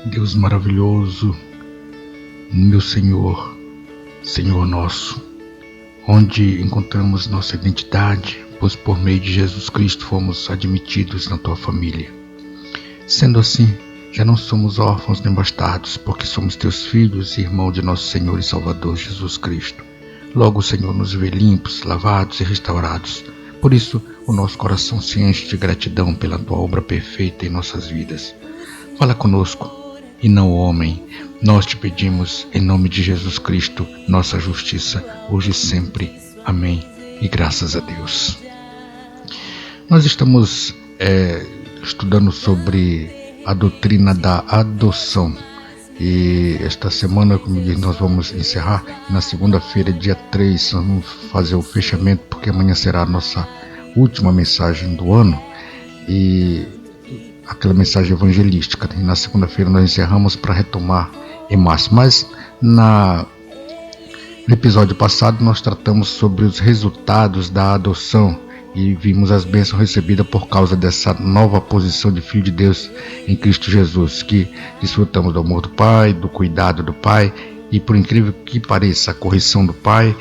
Deus maravilhoso, meu Senhor, Senhor nosso, onde encontramos nossa identidade, pois por meio de Jesus Cristo fomos admitidos na tua família. Sendo assim, já não somos órfãos nem bastardos, porque somos teus filhos e irmãos de nosso Senhor e Salvador Jesus Cristo. Logo o Senhor nos vê limpos, lavados e restaurados. Por isso, o nosso coração se enche de gratidão pela tua obra perfeita em nossas vidas. Fala conosco, e não o homem. Nós te pedimos, em nome de Jesus Cristo, nossa justiça, hoje e sempre. Amém. E graças a Deus. Nós estamos estudando sobre a doutrina da adoção. E esta semana, como diz, nós vamos encerrar. Na segunda-feira, dia 3, nós vamos fazer o fechamento, porque amanhã será a nossa última mensagem do ano. E aquela mensagem evangelística. E na segunda-feira nós encerramos para retomar em março. Mas no episódio passado nós tratamos sobre os resultados da adoção e vimos as bênçãos recebidas por causa dessa nova posição de Filho de Deus em Cristo Jesus, que desfrutamos do amor do Pai, do cuidado do Pai e, por incrível que pareça, a correção do Pai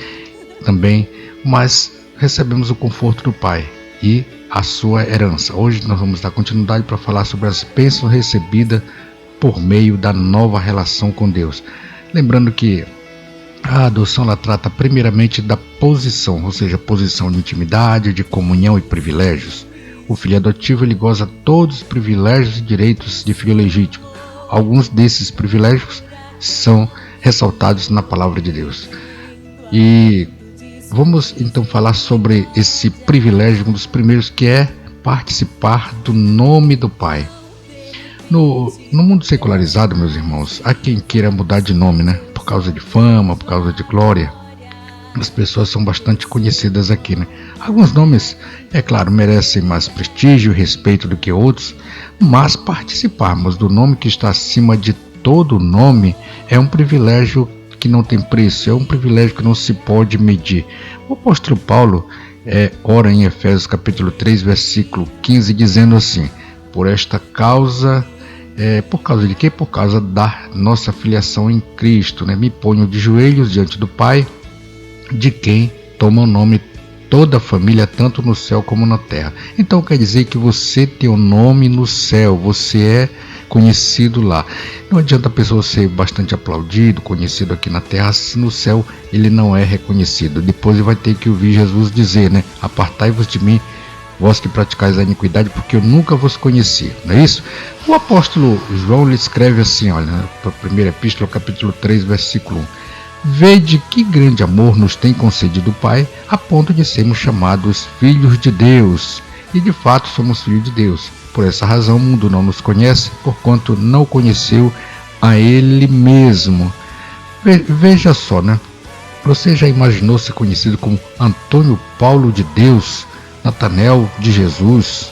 também, mas recebemos o conforto do Pai e a sua herança. Hoje nós vamos dar continuidade para falar sobre as bênçãos recebidas por meio da nova relação com Deus. Lembrando que a adoção ela trata primeiramente da posição, ou seja, posição de intimidade, de comunhão e privilégios. O filho adotivo ele goza todos os privilégios e direitos de filho legítimo. Alguns desses privilégios são ressaltados na palavra de Deus. E vamos então falar sobre esse privilégio, um dos primeiros, que é participar do nome do Pai. No mundo secularizado, meus irmãos, há quem queira mudar de nome, né? Por causa de fama, por causa de glória. As pessoas são bastante conhecidas aqui, né? Alguns nomes, é claro, merecem mais prestígio e respeito do que outros, mas participarmos do nome que está acima de todo nome é um privilégio que não tem preço, é um privilégio que não se pode medir. O apóstolo Paulo ora em Efésios capítulo 3, versículo 15, dizendo assim: por esta causa, por causa de quê? Por causa da nossa filiação em Cristo, né? Me ponho de joelhos diante do Pai, de quem toma o nome toda a família, tanto no céu como na terra. Então quer dizer que você tem um nome no céu, você é conhecido lá. Não adianta a pessoa ser bastante aplaudido, conhecido aqui na terra, se no céu ele não é reconhecido. Depois ele vai ter que ouvir Jesus dizer, né? Apartai-vos de mim, vós que praticais a iniquidade, porque eu nunca vos conheci. Não é isso? O apóstolo João lhe escreve assim, olha, para a primeira epístola, capítulo 3, versículo 1. Vede que grande amor nos tem concedido o Pai, a ponto de sermos chamados filhos de Deus. E de fato somos filhos de Deus. Por essa razão o mundo não nos conhece, porquanto não o conheceu a Ele mesmo. Veja só, né? Você já imaginou ser conhecido como Antônio Paulo de Deus, Natanael de Jesus,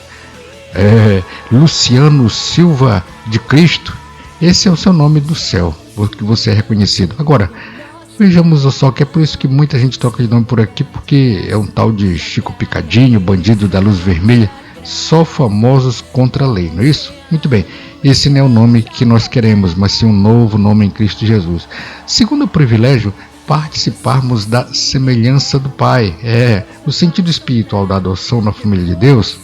Luciano Silva de Cristo? Esse é o seu nome do céu, porque você é reconhecido. Agora, vejamos só que é por isso que muita gente troca de nome por aqui, porque é um tal de Chico Picadinho, bandido da luz vermelha, só famosos contra a lei, não é isso? Muito bem, esse não é o nome que nós queremos, mas sim um novo nome em Cristo Jesus. Segundo privilégio, participarmos da semelhança do Pai. O sentido espiritual da adoção na família de Deus,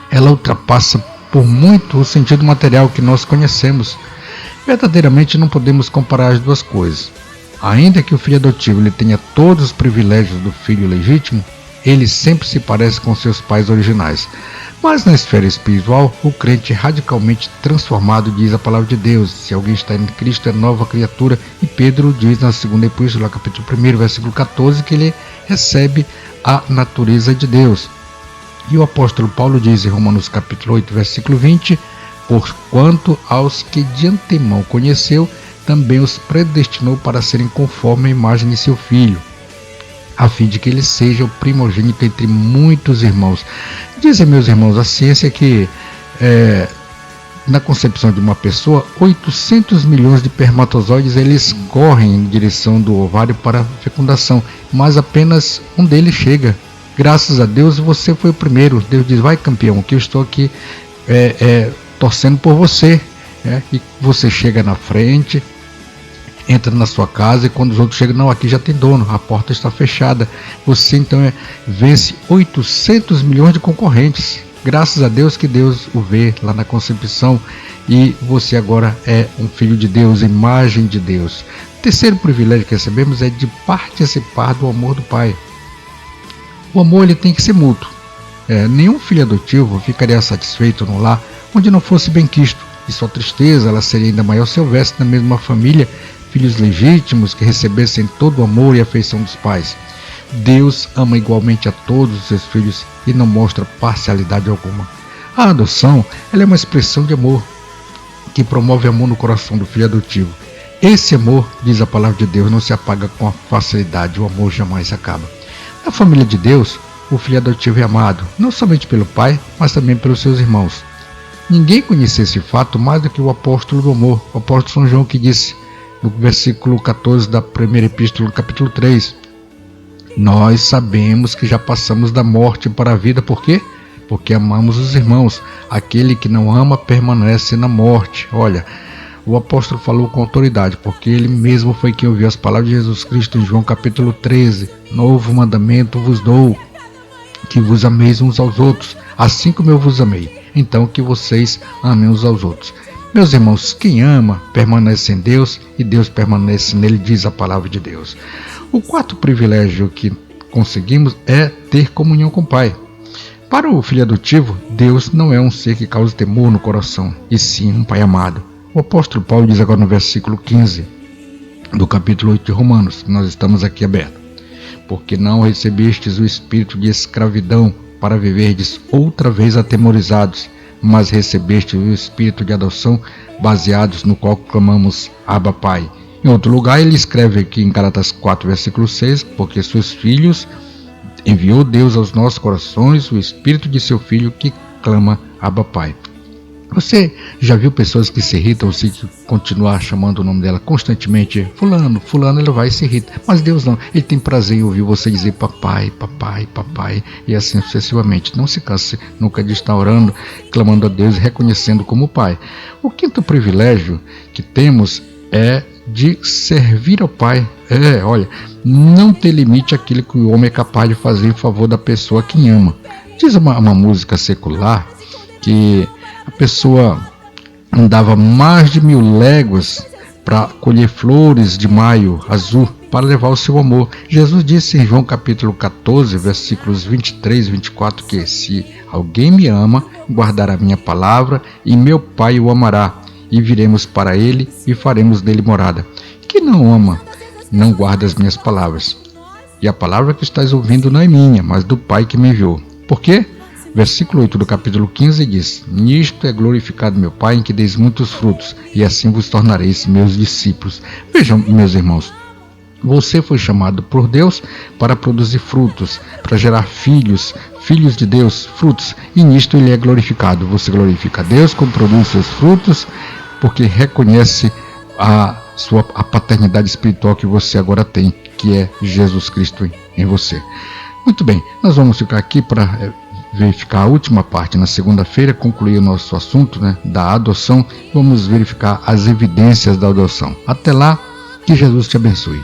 ela ultrapassa por muito o sentido material que nós conhecemos. Verdadeiramente não podemos comparar as duas coisas. Ainda que o filho adotivo ele tenha todos os privilégios do filho legítimo, ele sempre se parece com seus pais originais. Mas na esfera espiritual, o crente é radicalmente transformado, diz a palavra de Deus. Se alguém está em Cristo, é nova criatura. E Pedro diz na segunda epístola, capítulo 1, versículo 14, que ele recebe a natureza de Deus. E o apóstolo Paulo diz em Romanos capítulo 8, versículo 20, porquanto aos que de antemão conheceu, também os predestinou para serem conforme a imagem de seu Filho, a fim de que ele seja o primogênito entre muitos irmãos. Dizem meus irmãos a ciência que na concepção de uma pessoa, 800 milhões de espermatozoides eles correm em direção do ovário para a fecundação, mas apenas um deles chega. Graças a Deus você foi o primeiro. Deus diz: vai, campeão, que eu estou aqui torcendo por você. E você chega na frente, entra na sua casa, e quando os outros chegam, não, aqui já tem dono, a porta está fechada. Você então vence 800 milhões de concorrentes. Graças a Deus que Deus o vê lá na concepção, e você agora é um filho de Deus, imagem de Deus. O terceiro privilégio que recebemos é de participar do amor do Pai. O amor ele tem que ser mútuo. Nenhum filho adotivo ficaria satisfeito no lar onde não fosse bem quisto, e sua tristeza ela seria ainda maior se houvesse na mesma família filhos legítimos que recebessem todo o amor e afeição dos pais. Deus ama igualmente a todos os seus filhos e não mostra parcialidade alguma. A adoção ela é uma expressão de amor que promove amor no coração do filho adotivo. Esse amor, diz a palavra de Deus, não se apaga com facilidade, o amor jamais acaba. Na família de Deus, o filho adotivo é amado, não somente pelo pai, mas também pelos seus irmãos. Ninguém conhecia esse fato mais do que o apóstolo do amor, o apóstolo São João, que disse no versículo 14 da primeira epístola, no capítulo 3, nós sabemos que já passamos da morte para a vida. Por quê? Porque amamos os irmãos. Aquele que não ama permanece na morte. Olha, o apóstolo falou com autoridade, porque ele mesmo foi quem ouviu as palavras de Jesus Cristo em João capítulo 13. Novo mandamento vos dou, que vos ameis uns aos outros, assim como eu vos amei. Então que vocês amem uns aos outros. Meus irmãos, quem ama permanece em Deus e Deus permanece nele, diz a palavra de Deus. O quarto privilégio que conseguimos é ter comunhão com o Pai. Para o filho adotivo, Deus não é um ser que causa temor no coração, e sim um Pai amado. O apóstolo Paulo diz agora no versículo 15 do capítulo 8 de Romanos, que nós estamos aqui abertos: porque não recebestes o espírito de escravidão para viverdes outra vez atemorizados, mas recebestes o espírito de adoção, baseados no qual clamamos Abba Pai. Em outro lugar ele escreve aqui em Gálatas 4, versículo 6, porque seus filhos enviou Deus aos nossos corações o espírito de seu filho que clama Abba Pai. Você já viu pessoas que se irritam se continuar chamando o nome dela constantemente? Fulano, fulano, ele vai e se irrita. Mas Deus não, ele tem prazer em ouvir você dizer papai, papai, papai, e assim sucessivamente. Não se canse nunca de estar orando, clamando a Deus e reconhecendo como Pai. O quinto privilégio que temos é de servir ao Pai. Olha, não ter limite àquilo que o homem é capaz de fazer em favor da pessoa que ama. Diz uma música secular que a pessoa andava mais de 1000 léguas para colher flores de maio azul para levar o seu amor. Jesus disse em João capítulo 14, versículos 23 e 24 que se alguém me ama, guardará a minha palavra e meu Pai o amará, e viremos para ele e faremos dele morada. Quem não ama, não guarda as minhas palavras. E a palavra que estás ouvindo não é minha, mas do Pai que me enviou. Por quê? Versículo 8 do capítulo 15 diz: nisto é glorificado meu Pai, em que deis muitos frutos, e assim vos tornareis meus discípulos. Vejam, meus irmãos, você foi chamado por Deus para produzir frutos, para gerar filhos de Deus, frutos, e nisto ele é glorificado. Você glorifica a Deus quando produz seus frutos, porque reconhece a paternidade espiritual que você agora tem, que é Jesus Cristo em você. Muito bem, nós vamos ficar aqui para verificar a última parte na segunda-feira, concluir o nosso assunto, da adoção. Vamos verificar as evidências da adoção. Até lá, que Jesus te abençoe.